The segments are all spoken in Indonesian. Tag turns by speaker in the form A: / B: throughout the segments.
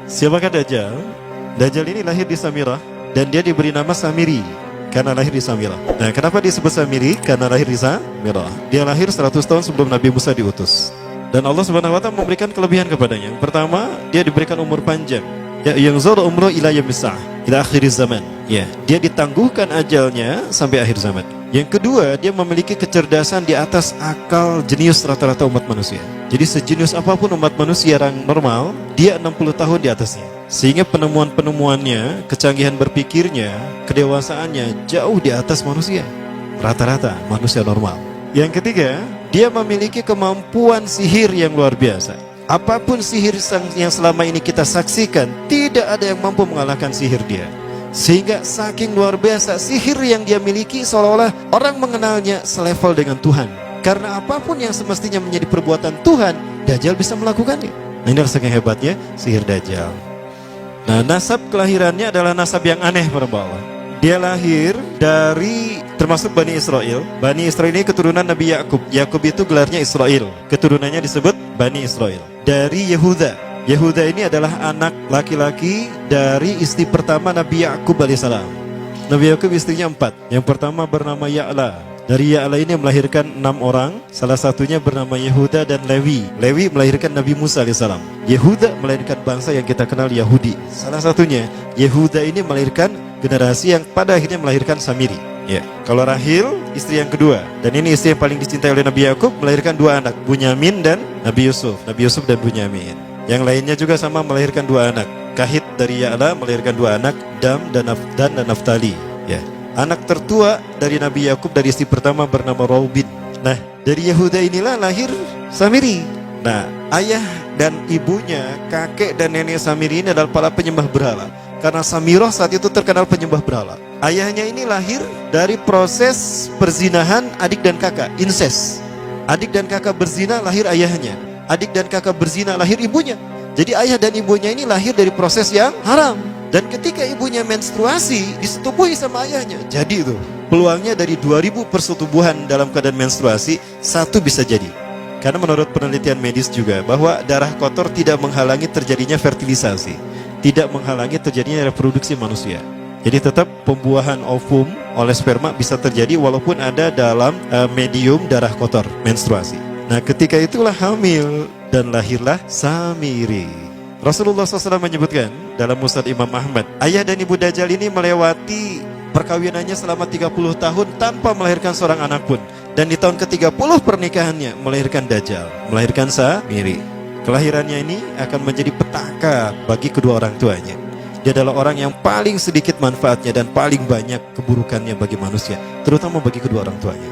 A: Siapakah Dajjal? Dajjal ini lahir di Samirah dan dia diberi nama Samiri karena lahir di Samirah. Nah, kenapa disebut Samiri? Karena lahir di Samirah. Dia lahir 100 tahun sebelum Nabi Musa diutus. Dan Allah Subhanahu wa taala memberikan kelebihan kepadanya. Yang pertama, dia diberikan umur panjang. Ya, yang zul umru ila yamisah, ila akhir zaman. Ya, dia ditangguhkan ajalnya sampai akhir zaman. Yang kedua, dia memiliki kecerdasan di atas akal jenius rata-rata umat manusia. Jadi sejenius apapun umat manusia yang normal, dia 60 tahun di atasnya. Sehingga penemuan-penemuannya, kecanggihan berpikirnya, kedewasaannya jauh di atas manusia. Rata-rata manusia normal. Yang ketiga, dia memiliki kemampuan sihir yang luar biasa. Apapun sihir yang selama ini kita saksikan, tidak ada yang mampu mengalahkan sihir dia. Sehingga saking luar biasa sihir yang dia miliki, seolah-olah orang mengenalnya selevel dengan Tuhan. Karena apapun yang semestinya menjadi perbuatan Tuhan, Dajjal bisa melakukannya. Nah, ini saking hebatnya sihir Dajjal. Nah, nasab kelahirannya adalah nasab yang aneh para Allah. Dia lahir dari termasuk Bani Israel. Bani Israel ini keturunan Nabi Yakub. Yakub itu gelarnya Israel. Keturunannya disebut Bani Israel. Dari Yehuda. Yehuda ini adalah anak laki-laki dari istri pertama Nabi Yakub alaihissalam. Nabi Yakub istrinya 4. Yang pertama bernama Ya'la. Dari Ya'la ini melahirkan 6 orang. Salah satunya bernama Yehuda dan Lewi. Lewi melahirkan Nabi Musa alaihissalam. Yehuda melahirkan bangsa yang kita kenal Yahudi. Salah satunya Yehuda ini melahirkan generasi yang pada akhirnya melahirkan Samiri. Ya, kalau Rahil istri yang kedua, dan ini istri yang paling dicintai oleh Nabi Yakub, melahirkan 2 anak, Bunyamin dan Nabi Yusuf. Nabi Yusuf dan Bunyamin. Yang lainnya juga sama melahirkan 2 anak. Kahit dari Ya'la melahirkan 2 anak, Dam dan Naftali. Ya. Anak tertua dari Nabi Yakub dari istri pertama bernama Raubin. Nah, dari Yehuda inilah lahir Samiri. Nah, ayah dan ibunya, kakek dan nenek Samiri ini adalah para penyembah berhala. Karena Samirah saat itu terkenal penyembah berhala. Ayahnya ini lahir dari proses perzinahan adik dan kakak, incest. Adik dan kakak berzina, lahir ayahnya. Adik dan kakak berzina, lahir ibunya. Jadi ayah dan ibunya ini lahir dari proses yang haram. Dan ketika ibunya menstruasi, disetubuhi sama ayahnya. Jadi itu peluangnya dari 2000 persetubuhan dalam keadaan menstruasi, 1 bisa jadi. Karena menurut penelitian medis juga bahwa darah kotor tidak menghalangi terjadinya fertilisasi, tidak menghalangi terjadinya reproduksi manusia. Jadi tetap pembuahan ovum oleh sperma bisa terjadi walaupun ada dalam medium darah kotor, menstruasi. Nah, ketika itulah hamil dan lahirlah Samiri. Rasulullah SAW menyebutkan dalam Musnad Imam Ahmad, ayah dan ibu Dajjal ini melewati perkawinannya selama 30 tahun tanpa melahirkan seorang anak pun. Dan di tahun ke-30 pernikahannya melahirkan Dajjal, melahirkan Samiri. Kelahirannya ini akan menjadi petaka bagi kedua orang tuanya. Dia adalah orang yang paling sedikit manfaatnya dan paling banyak keburukannya bagi manusia, terutama bagi kedua orang tuanya.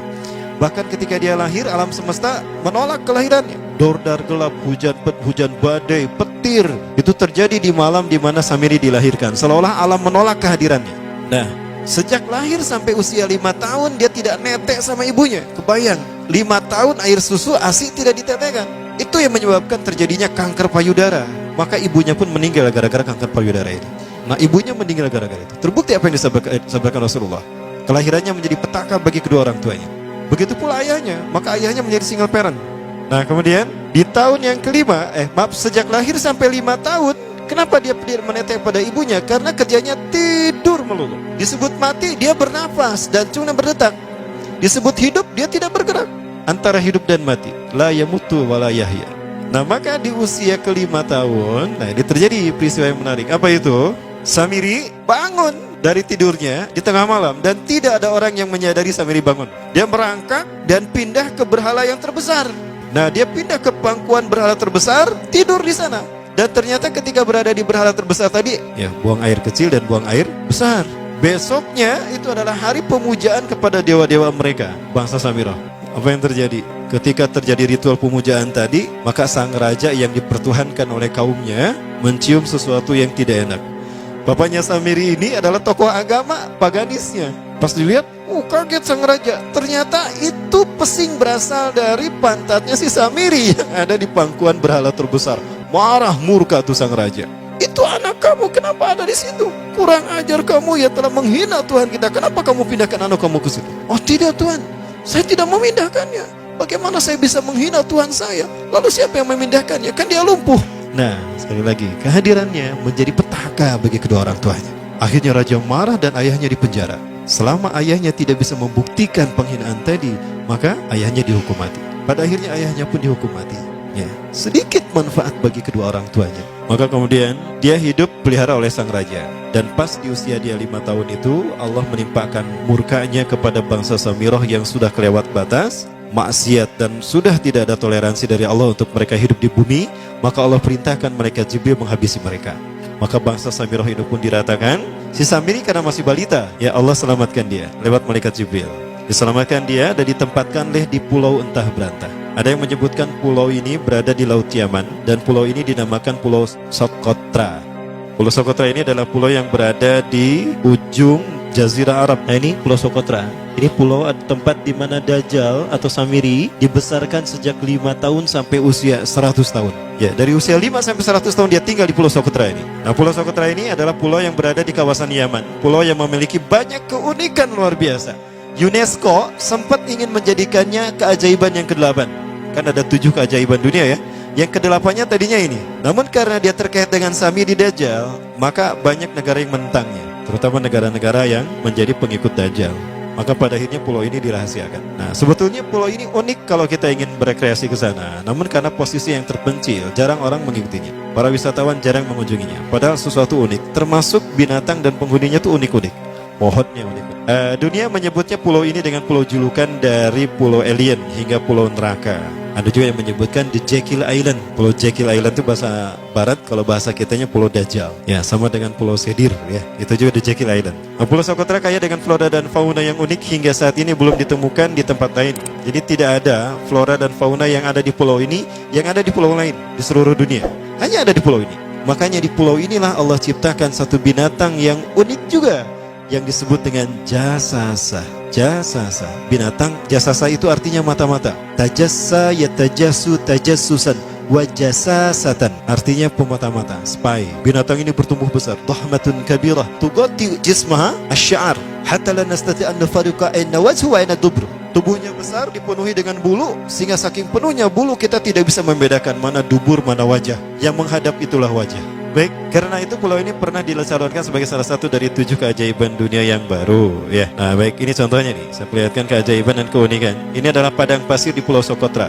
A: Bahkan ketika dia lahir, alam semesta menolak kelahirannya. Dordar gelap, hujan badai, petir. Itu terjadi di malam di mana Samiri dilahirkan. Seolah-olah alam menolak kehadirannya. Nah, sejak lahir sampai usia 5 tahun dia tidak netek sama ibunya. Kebayang, 5 tahun air susu ASI tidak ditetekkan. Itu yang menyebabkan terjadinya kanker payudara. Maka ibunya pun meninggal gara-gara kanker payudara ini. Nah, ibunya meninggal gara-gara itu. Terbukti apa yang disampaikan Rasulullah. Kelahirannya menjadi petaka bagi kedua orang tuanya. Begitu pula ayahnya, maka ayahnya menjadi single parent. Nah, kemudian di tahun yang kelima, sejak lahir sampai 5 tahun, kenapa dia menetek pada ibunya? Karena kerjanya tidur melulu. Disebut mati, dia bernafas dan cuma berdetak. Disebut hidup, dia tidak bergerak. Antara hidup dan mati, la yamutu wa la yahya. Nah, maka di usia ke-5 tahun, nah ini terjadi peristiwa yang menarik. Apa itu? Samiri bangun dari tidurnya di tengah malam dan tidak ada orang yang menyadari Samiri bangun. Dia merangkak dan pindah ke berhala yang terbesar. Nah, dia pindah ke pangkuan berhala terbesar, tidur di sana. Dan ternyata ketika berada di berhala terbesar tadi, ya buang air kecil dan buang air besar. Besoknya itu adalah hari pemujaan kepada dewa-dewa mereka, bangsa Samirah. Apa yang terjadi? Ketika terjadi ritual pemujaan tadi, maka sang raja yang dipertuhankan oleh kaumnya mencium sesuatu yang tidak enak. Bapaknya Samiri ini adalah tokoh agama paganisnya. Pas dilihat, kaget sang raja. Ternyata itu pesing berasal dari pantatnya si Samiri yang ada di pangkuan berhala terbesar. Marah murka tuh sang raja. Itu anak kamu, kenapa ada di situ? Kurang ajar kamu, ya telah menghina Tuhan kita. Kenapa kamu pindahkan anak kamu ke situ? Oh tidak Tuhan, saya tidak memindahkannya. Bagaimana saya bisa menghina Tuhan saya? Lalu siapa yang memindahkannya? Kan dia lumpuh. Nah, sekali lagi, kehadirannya menjadi petaka bagi kedua orang tuanya. Akhirnya raja marah dan ayahnya dipenjara. Selama ayahnya tidak bisa membuktikan penghinaan tadi, maka ayahnya dihukum mati. Pada akhirnya ayahnya pun dihukum mati. Ya, sedikit manfaat bagi kedua orang tuanya. Maka kemudian dia hidup pelihara oleh sang raja. Dan pas di usia dia 5 tahun itu, Allah menimpakan murkanya kepada bangsa Samirah yang sudah kelewat batas, maksiat, dan sudah tidak ada toleransi dari Allah untuk mereka hidup di bumi. Maka Allah perintahkan malaikat Jibril menghabisi mereka. Maka bangsa Samirah itu pun diratakan. Si Samiri karena masih balita, ya Allah selamatkan dia lewat malaikat Jibril. Diselamatkan dia dan ditempatkan di pulau entah berantah. Ada yang menyebutkan pulau ini berada di Laut Yaman, dan pulau ini dinamakan Pulau Socotra. Pulau Socotra ini adalah pulau yang berada di ujung Jazirah Arab. Nah, ini Pulau Socotra. Ini pulau tempat di mana Dajjal atau Samiri dibesarkan sejak 5 tahun sampai usia 100 tahun. Ya, dari usia 5 sampai 100 tahun dia tinggal di Pulau Socotra ini. Nah, Pulau Socotra ini adalah pulau yang berada di kawasan Yaman. Pulau yang memiliki banyak keunikan luar biasa. UNESCO sempat ingin menjadikannya keajaiban yang ke-8. Kan ada 7 keajaiban dunia ya. Yang ke-8-nya tadinya ini. Namun karena dia terkait dengan Samiri Dajjal, maka banyak negara yang menentangnya, terutama negara-negara yang menjadi pengikut Dajjal. Maka pada akhirnya pulau ini dirahasiakan. Nah, sebetulnya pulau ini unik kalau kita ingin berekreasi ke sana. Namun karena posisi yang terpencil, jarang orang mengikutinya. Para wisatawan jarang mengunjunginya. Padahal sesuatu unik, termasuk binatang dan penghuninya tuh unik-unik. Pohonnya unik. Dunia menyebutnya pulau ini dengan pulau julukan dari pulau alien hingga pulau neraka. Ada juga yang menyebutkan The Jekyll Island. Pulau Jekyll Island itu bahasa barat, kalau bahasa kitanya Pulau Dajjal. Ya, sama dengan Pulau Sedir ya. Itu juga The Jekyll Island. Nah, Pulau Socotra kaya dengan flora dan fauna yang unik hingga saat ini belum ditemukan di tempat lain. Jadi tidak ada flora dan fauna yang ada di pulau ini yang ada di pulau lain di seluruh dunia. Hanya ada di pulau ini. Makanya di pulau inilah Allah ciptakan satu binatang yang unik juga, yang disebut dengan jasasa. Jasasa, binatang jasasa itu artinya mata-mata. Tajassa yatajassu tajassusan wa jasasatan, artinya pemata-mata, spy. Binatang ini bertumbuh besar, dhahmatun kabirah tughatti jismaha asy-sya'ar hatta la nastati an nafariqa ayna wajhu wa ayna dubru. Tubuhnya besar, dipenuhi dengan bulu, sehingga saking penuhnya bulu kita tidak bisa membedakan mana dubur mana wajah. Yang menghadap itulah wajah. Baik, karena itu pulau ini pernah dilestarikan sebagai salah satu dari 7 keajaiban dunia yang baru ya. Nah, baik, ini contohnya nih. Saya perlihatkan keajaiban dan keunikan. Ini adalah padang pasir di Pulau Socotra.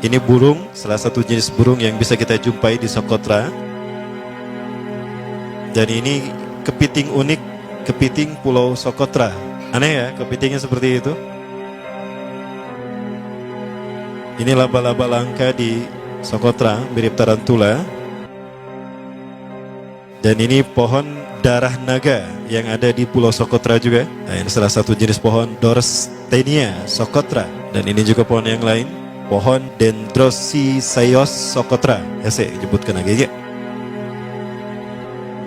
A: Ini burung, salah satu jenis burung yang bisa kita jumpai di Socotra. Dan ini kepiting unik, kepiting Pulau Socotra. Aneh ya, kepitingnya seperti itu. Ini laba-laba langka di Socotra, mirip tarantula. Dan ini pohon darah naga yang ada di Pulau Socotra juga. Nah, ini salah satu jenis pohon Dorstenia Socotra. Dan ini juga pohon yang lain, pohon Dendrocysaios Socotra. Ya, saya sebutkan lagi ya.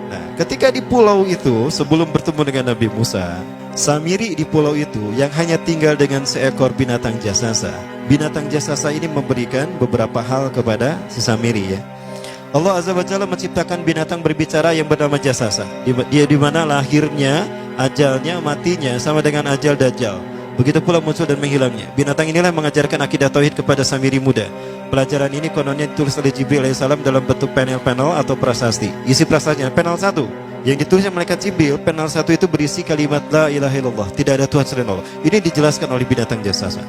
A: Nah, ketika di pulau itu, sebelum bertemu dengan Nabi Musa, Samiri di pulau itu yang hanya tinggal dengan seekor binatang jasasa. Binatang jasasa ini memberikan beberapa hal kepada si Samiri ya. Allah Azza wa Jalla menciptakan binatang berbicara yang bernama jasasa. Dia di mana lahirnya, ajalnya, matinya sama dengan ajal Dajjal. Begitu pula muncul dan menghilangnya. Binatang inilah yang mengajarkan akidah tauhid kepada Samiri muda. Pelajaran ini kononnya ditulis oleh Jibril alaihissalam dalam bentuk panel-panel atau prasasti. Isi prasastinya panel 1 yang ditulis oleh malaikat Jibril, panel 1 itu berisi kalimat la ilaha illallah, tidak ada Tuhan selain Allah. Ini dijelaskan oleh binatang jasasa.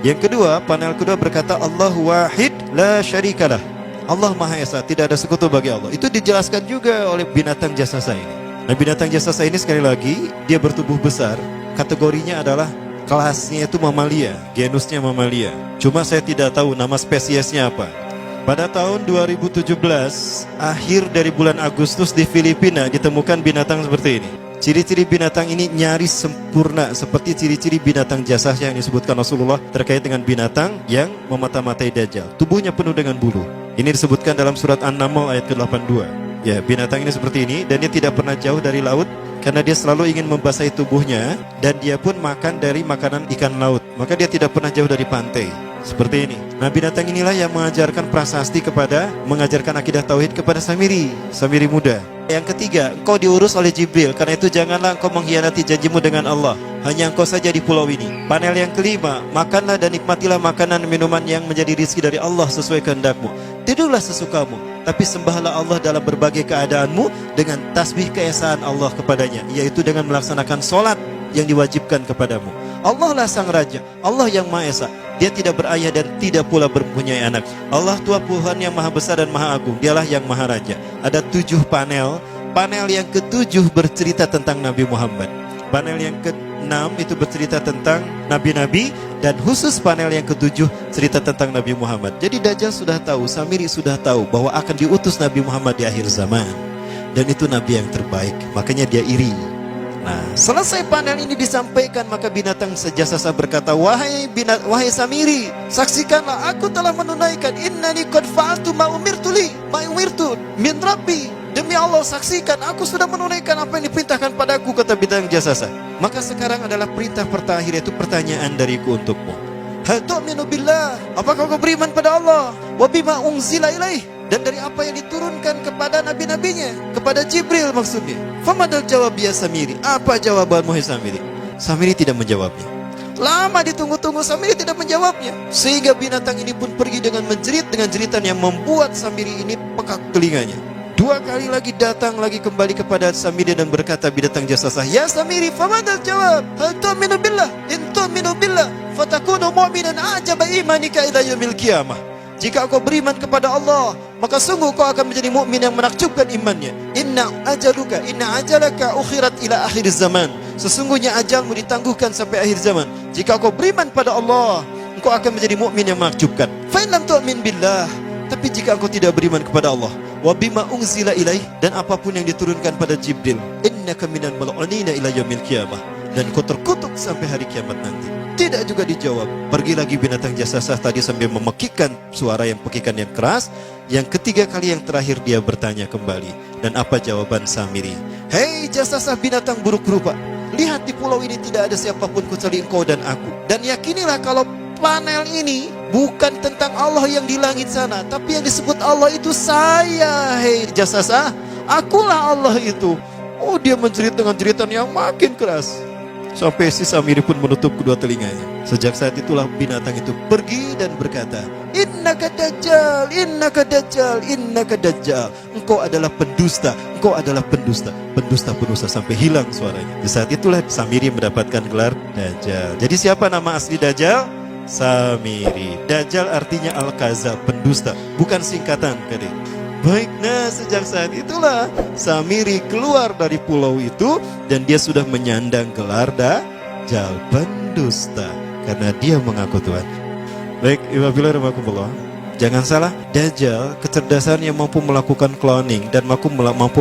A: Yang kedua, panel kedua berkata Allahu wahid la syarikalah. Allah Maha Esa, tidak ada sekutu bagi Allah. Itu dijelaskan juga oleh binatang jasasa ini. Nah, binatang jasasa ini sekali lagi dia bertubuh besar. Kategorinya adalah kelasnya itu mamalia, genusnya mamalia. Cuma saya tidak tahu nama spesiesnya apa. Pada tahun 2017, akhir dari bulan Agustus di Filipina ditemukan binatang seperti ini. Ciri-ciri binatang ini nyaris sempurna seperti ciri-ciri binatang jasasa yang disebutkan Rasulullah terkait dengan binatang yang memata-matai Dajjal. Tubuhnya penuh dengan bulu. Ini disebutkan dalam surat An-Naml ayat ke-82. Ya, binatang ini seperti ini dan dia tidak pernah jauh dari laut karena dia selalu ingin membasahi tubuhnya dan dia pun makan dari makanan ikan laut. Maka dia tidak pernah jauh dari pantai. Seperti ini. Nah, binatang inilah yang mengajarkan prasasti mengajarkan akidah tauhid kepada Samiri muda. Yang ketiga, engkau diurus oleh Jibril. Karena itu janganlah engkau mengkhianati janjimu dengan Allah. Hanya engkau saja di pulau ini. Panel yang kelima, makanlah dan nikmatilah makanan minuman yang menjadi rizki dari Allah sesuai kehendakmu. Tidurlah sesukamu, tapi sembahlah Allah dalam berbagai keadaanmu dengan tasbih keesaan Allah kepadanya, yaitu dengan melaksanakan solat yang diwajibkan kepadamu. Allah lah sang raja, Allah yang Maha Esa. Dia tidak berayah dan tidak pula mempunyai anak. Allah Tuhan Tuhan yang maha besar dan maha agung. Dialah yang maha raja. Ada 7 panel. Panel yang ke-7 bercerita tentang Nabi Muhammad. Panel yang ke-6 itu bercerita tentang nabi-nabi. Dan khusus panel yang ke-7 cerita tentang Nabi Muhammad. Jadi Dajjal sudah tahu, Samiri sudah tahu bahwa akan diutus Nabi Muhammad di akhir zaman. Dan itu Nabi yang terbaik. Makanya dia iri. Nah, selesai panel ini disampaikan, maka binatang sejasasa berkata, wahai Samiri, saksikanlah aku telah menunaikan, innani qad fa'altu ma umirtu min rabbi. Demi Allah, saksikan aku sudah menunaikan apa yang diperintahkan padaku, kata binatang jasasa. Maka sekarang adalah perintah terakhir, yaitu pertanyaan dariku untukmu. Hal tu'minu billah, apakah kau beriman pada Allah? Wa bima unzila ilaih, dan dari apa yang diturunkan kepada nabi-nabinya, kepada Jibril maksudnya. Famadal jawab ya Samiri, apa jawabanmu hai Samiri? Samiri tidak menjawabnya. Lama ditunggu-tunggu, Samiri tidak menjawabnya. Sehingga binatang ini pun pergi dengan menjerit, dengan jeritan yang membuat Samiri ini pekak telinganya. 2 kali lagi datang lagi kembali kepada Samiri dan berkata binatang jasasa, ya Samiri, famadal jawab, hal tu'minu billah, in tu'minu billah fatakunu mu'minan ajaba imanika ila yaumil qiyamah. Jika kau beriman kepada Allah, maka sungguh kau akan menjadi mukmin yang menakjubkan imannya. Inna ajalaka ukhirat ila akhir zaman. Sesungguhnya ajalmu ditangguhkan sampai akhir zaman. Jika kau beriman pada Allah, engkau akan menjadi mukmin yang menakjubkan. Fa in lam tu'min billah, tapi jika engkau tidak beriman kepada Allah, wa bima unzila ilaih, dan apapun yang diturunkan pada Jibril, innaka minal mal'unina ila yaumil qiyamah, dan kau terkutuk sampai hari kiamat nanti. Tidak juga dijawab. Pergi lagi binatang jasasa tadi sambil memekikkan suara yang pekikan yang keras. Yang ketiga kali yang terakhir dia bertanya kembali. Dan apa jawaban Samiri? Hei jasasa binatang buruk rupa, lihat di pulau ini tidak ada siapapun kecuali engkau dan aku. Dan yakinilah kalau panel ini bukan tentang Allah yang di langit sana, tapi yang disebut Allah itu saya. Hei jasasa, akulah Allah itu. Oh, dia menjerit dengan jeritan yang makin keras. Sampai si Samiri pun menutup kedua telinganya. Sejak saat itulah binatang itu pergi dan berkata, innaka dajjal, innaka dajjal, innaka dajjal. Engkau adalah pendusta, engkau adalah pendusta, pendusta sampai hilang suaranya. Di saat itulah Samiri mendapatkan gelar Dajjal. Jadi siapa nama asli Dajjal? Samiri. Dajjal artinya Al-Kaza, pendusta, bukan singkatan kali. Baik, nah sejak saat itulah Samiri keluar dari pulau itu dan dia sudah menyandang gelar Dajjal, pendusta, karena dia mengaku Tuhan. Baik, Iwabillah, jangan salah, Dajjal kecerdasan yang mampu melakukan cloning dan mampu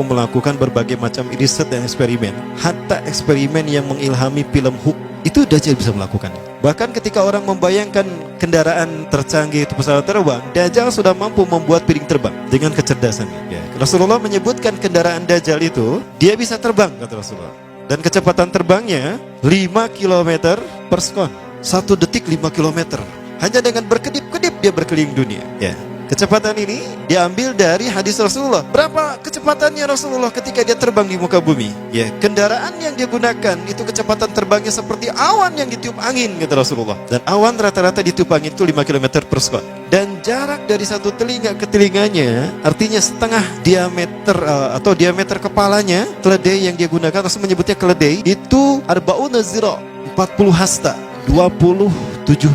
A: melakukan berbagai macam riset dan eksperimen. Hatta eksperimen yang mengilhami film Hook itu Dajjal bisa melakukannya. Bahkan ketika orang membayangkan kendaraan tercanggih itu pesawat terbang, Dajjal sudah mampu membuat piring terbang dengan kecerdasannya. Ya. Rasulullah menyebutkan kendaraan Dajjal itu dia bisa terbang, kata Rasulullah. Dan kecepatan terbangnya 5 km per sekon. 1 detik 5 km. Hanya dengan berkedip-kedip dia berkeliling dunia. Ya. Kecepatan ini diambil dari hadis Rasulullah. Berapa kecepatannya Rasulullah ketika dia terbang di muka bumi? Ya, kendaraan yang dia gunakan itu kecepatan terbangnya seperti awan yang ditiup angin, kata Rasulullah. Dan awan rata-rata ditiup angin itu 5 km per sekon. Dan jarak dari satu telinga ke telinganya, artinya setengah diameter atau diameter kepalanya, keledai yang dia gunakan, Rasul menyebutnya keledai, itu arba'una zira, 40 hasta, 27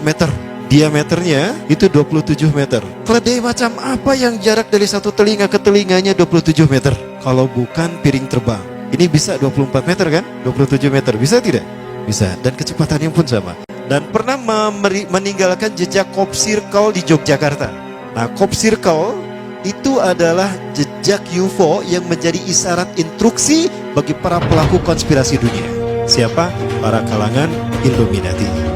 A: meter. Diameternya itu 27 meter. Keledai macam apa yang jarak dari satu telinga ke telinganya 27 meter? Kalau bukan piring terbang. Ini bisa 24 meter kan? 27 meter, bisa tidak? Bisa, dan kecepatannya pun sama. Dan pernah meninggalkan jejak Cop Circle di Yogyakarta. Nah, Cop Circle itu adalah jejak UFO yang menjadi isyarat instruksi bagi para pelaku konspirasi dunia. Siapa? Para kalangan Illuminati.